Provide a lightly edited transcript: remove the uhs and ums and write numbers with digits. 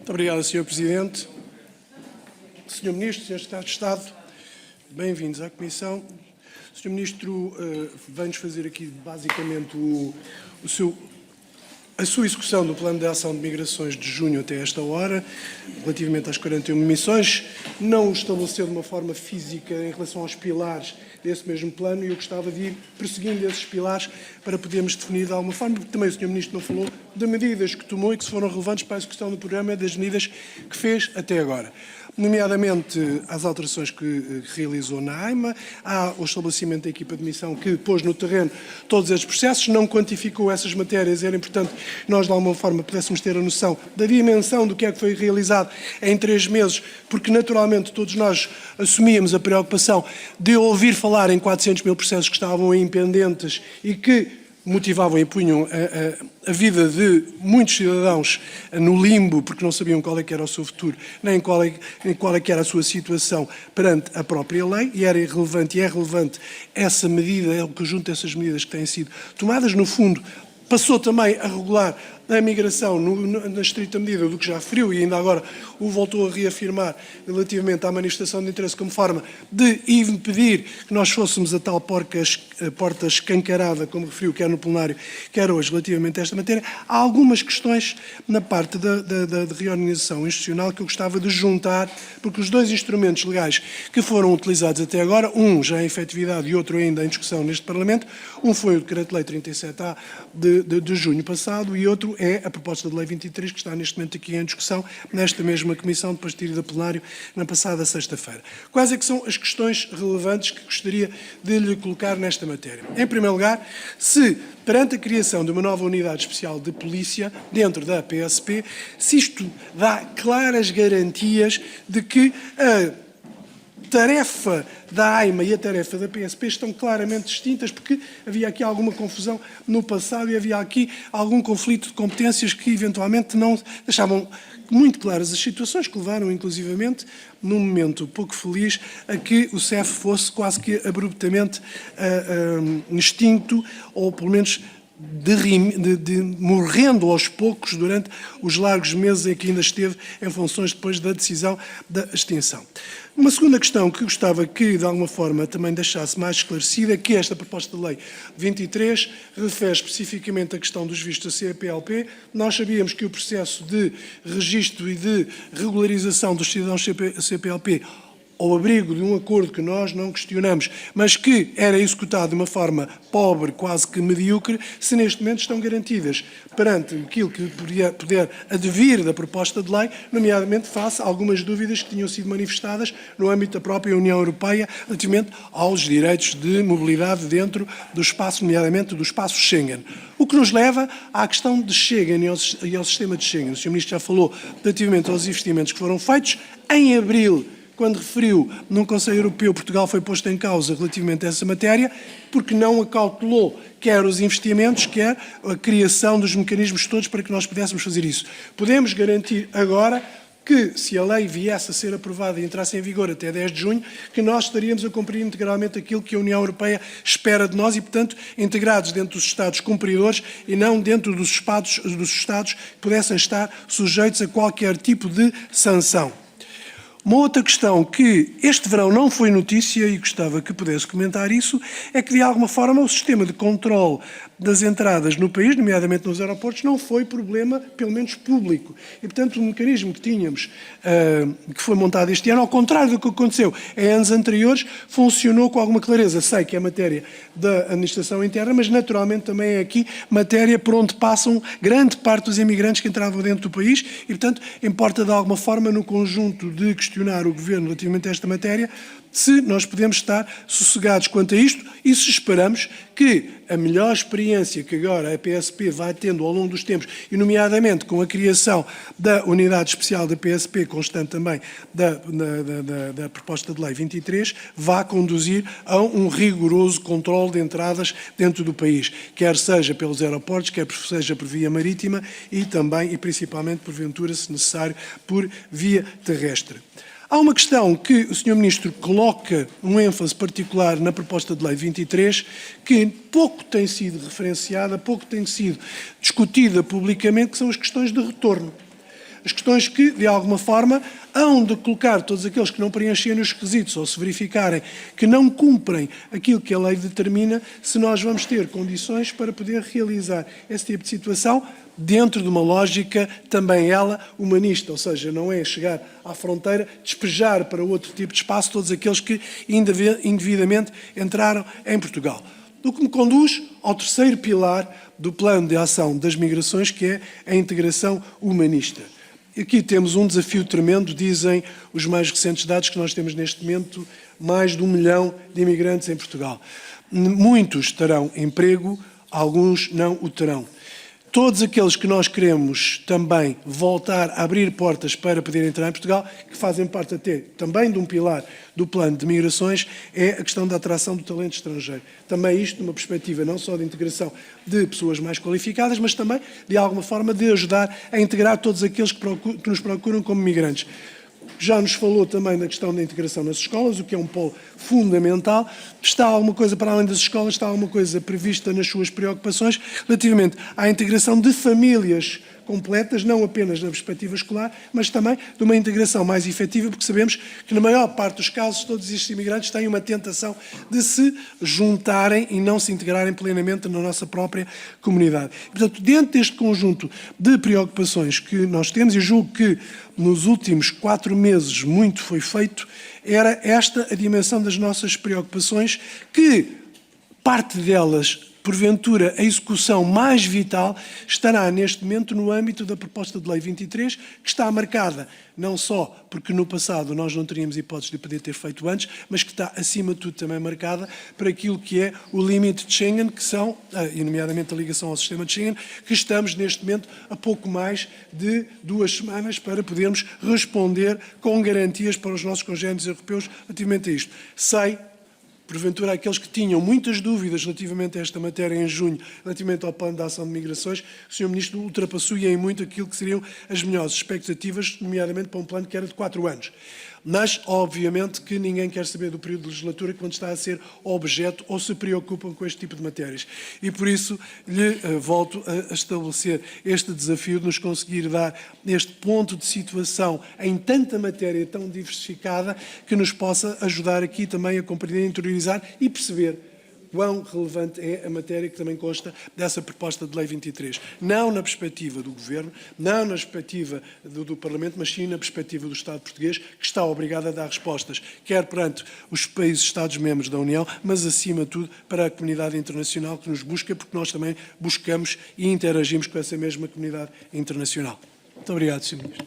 Muito obrigado, Sr. Presidente. Sr. Ministro, Sr. Secretário de Estado, bem-vindos à Comissão. O Sr. Ministro vem-nos fazer aqui, basicamente, a sua execução do Plano de Ação de Migrações de junho até esta hora, relativamente às 41 missões, não o estabeleceu de uma forma física em relação aos pilares desse mesmo plano, e eu gostava de ir perseguindo esses pilares para podermos definir de alguma forma, porque também o Sr. Ministro não falou de medidas que tomou e que foram relevantes para a execução do programa e das medidas que fez até agora. Nomeadamente às alterações que realizou na AIMA, ao estabelecimento da equipa de missão que pôs no terreno todos esses processos, não quantificou essas matérias, era importante que nós de alguma forma pudéssemos ter a noção da dimensão do que é que foi realizado em 3 meses, porque naturalmente todos nós assumíamos a preocupação de ouvir falar em 400 mil processos que estavam aí pendentes e que motivavam e punham a vida de muitos cidadãos no limbo, porque não sabiam qual é que era o seu futuro, nem qual é que era a sua situação perante a própria lei, e era irrelevante, e é relevante essa medida, é o conjunto dessas medidas que têm sido tomadas. No fundo, passou também a regular a migração na estrita medida do que já referiu, e ainda agora o voltou a reafirmar relativamente à manifestação de interesse como forma de impedir que nós fôssemos a tal porta escancarada, como referiu, quer no plenário, quer hoje, relativamente a esta matéria. Há algumas questões na parte da reorganização institucional que eu gostava de juntar, porque os 2 instrumentos legais que foram utilizados até agora, um já em efetividade e outro ainda em discussão neste Parlamento, um foi o Decreto-Lei 37A de junho passado e outro é a proposta de Lei 23, que está neste momento aqui em discussão, nesta mesma Comissão, depois de ter ido a plenário na passada sexta-feira. Quais é que são as questões relevantes que gostaria de lhe colocar nesta matéria? Em primeiro lugar, se perante a criação de uma nova unidade especial de polícia dentro da PSP, se isto dá claras garantias de que a tarefa da AIMA e a tarefa da PSP estão claramente distintas, porque havia aqui alguma confusão no passado e havia aqui algum conflito de competências que eventualmente não deixavam muito claras as situações que levaram, inclusivamente, num momento pouco feliz, a que o CEF fosse quase que abruptamente extinto, ou pelo menos morrendo aos poucos durante os largos meses em que ainda esteve em funções depois da decisão da extinção. Uma segunda questão que gostava que, de alguma forma, também deixasse mais esclarecida é que esta proposta de lei 23 refere especificamente a questão dos vistos a CPLP. Nós sabíamos que o processo de registro e de regularização dos cidadãos CPLP, ao abrigo de um acordo que nós não questionamos, mas que era executado de uma forma pobre, quase que medíocre, se neste momento estão garantidas perante aquilo que puder advir da proposta de lei, nomeadamente face a algumas dúvidas que tinham sido manifestadas no âmbito da própria União Europeia relativamente aos direitos de mobilidade dentro do espaço, nomeadamente do espaço Schengen. O que nos leva à questão de Schengen e ao sistema de Schengen. O Sr. Ministro já falou relativamente aos investimentos que foram feitos. Em abril, quando referiu num Conselho Europeu, Portugal foi posto em causa relativamente a essa matéria, porque não acautelou quer os investimentos, quer a criação dos mecanismos todos para que nós pudéssemos fazer isso. Podemos garantir agora que, se a lei viesse a ser aprovada e entrasse em vigor até 10 de junho, que nós estaríamos a cumprir integralmente aquilo que a União Europeia espera de nós e, portanto, integrados dentro dos Estados cumpridores e não dentro dos Estados que pudessem estar sujeitos a qualquer tipo de sanção. Uma outra questão que este verão não foi notícia e gostava que pudesse comentar isso, é que de alguma forma o sistema de controle das entradas no país, nomeadamente nos aeroportos, não foi problema, pelo menos público. E, portanto, o mecanismo que tínhamos, que foi montado este ano, ao contrário do que aconteceu em anos anteriores, funcionou com alguma clareza. Sei que é matéria da administração interna, mas naturalmente também é aqui matéria por onde passam grande parte dos imigrantes que entravam dentro do país e, portanto, importa de alguma forma no conjunto de questionar o Governo relativamente a esta matéria, se nós podemos estar sossegados quanto a isto e se esperamos que a melhor experiência que agora a PSP vai tendo ao longo dos tempos, e nomeadamente com a criação da unidade especial da PSP, constante também da proposta de lei 23, vá conduzir a um rigoroso controle de entradas dentro do país, quer seja pelos aeroportos, quer seja por via marítima e também e principalmente, porventura, se necessário, por via terrestre. Há uma questão que o Sr. Ministro coloca um ênfase particular na proposta de lei 23, que pouco tem sido referenciada, pouco tem sido discutida publicamente, que são as questões de retorno. As questões que, de alguma forma, hão de colocar todos aqueles que não preencherem os requisitos ou se verificarem que não cumprem aquilo que a lei determina, se nós vamos ter condições para poder realizar esse tipo de situação dentro de uma lógica também ela humanista, ou seja, não é chegar à fronteira, despejar para outro tipo de espaço todos aqueles que indevidamente entraram em Portugal. O que me conduz ao terceiro pilar do plano de ação das migrações, que é a integração humanista. Aqui temos um desafio tremendo, dizem os mais recentes dados que nós temos neste momento, mais de 1 milhão de imigrantes em Portugal. Muitos terão emprego, alguns não o terão. Todos aqueles que nós queremos também voltar a abrir portas para poder entrar em Portugal, que fazem parte até também de um pilar do plano de migrações, é a questão da atração do talento estrangeiro. Também isto numa perspectiva não só de integração de pessoas mais qualificadas, mas também, de alguma forma, de ajudar a integrar todos aqueles que nos procuram como migrantes. Já nos falou também da questão da integração nas escolas, o que é um polo fundamental. Está alguma coisa para além das escolas, está alguma coisa prevista nas suas preocupações relativamente à integração de famílias completas, não apenas na perspectiva escolar, mas também de uma integração mais efetiva, porque sabemos que na maior parte dos casos todos estes imigrantes têm uma tentação de se juntarem e não se integrarem plenamente na nossa própria comunidade. Portanto, dentro deste conjunto de preocupações que nós temos, e julgo que nos últimos 4 meses muito foi feito, era esta a dimensão das nossas preocupações, que parte delas, porventura, a execução mais vital estará neste momento no âmbito da proposta de lei 23, que está marcada não só porque no passado nós não teríamos hipótese de poder ter feito antes, mas que está acima de tudo também marcada para aquilo que é o limite de Schengen, que são, e nomeadamente a ligação ao sistema de Schengen, que estamos neste momento a pouco mais de 2 semanas para podermos responder com garantias para os nossos congéneres europeus relativamente a isto. Sei, porventura, aqueles que tinham muitas dúvidas relativamente a esta matéria em junho, relativamente ao plano de ação de migrações, o Sr. Ministro ultrapassou e em muito aquilo que seriam as melhores expectativas, nomeadamente para um plano que era de 4 anos. Mas, obviamente, que ninguém quer saber do período de legislatura quando está a ser objeto ou se preocupam com este tipo de matérias. E, por isso, lhe volto a estabelecer este desafio de nos conseguir dar este ponto de situação em tanta matéria tão diversificada que nos possa ajudar aqui também a compreender, interiorizar e perceber quão relevante é a matéria que também consta dessa proposta de lei 23. Não na perspectiva do Governo, não na perspectiva do Parlamento, mas sim na perspectiva do Estado português, que está obrigado a dar respostas, quer perante os países Estados-membros da União, mas acima de tudo para a comunidade internacional que nos busca, porque nós também buscamos e interagimos com essa mesma comunidade internacional. Muito obrigado, Sr. Ministro.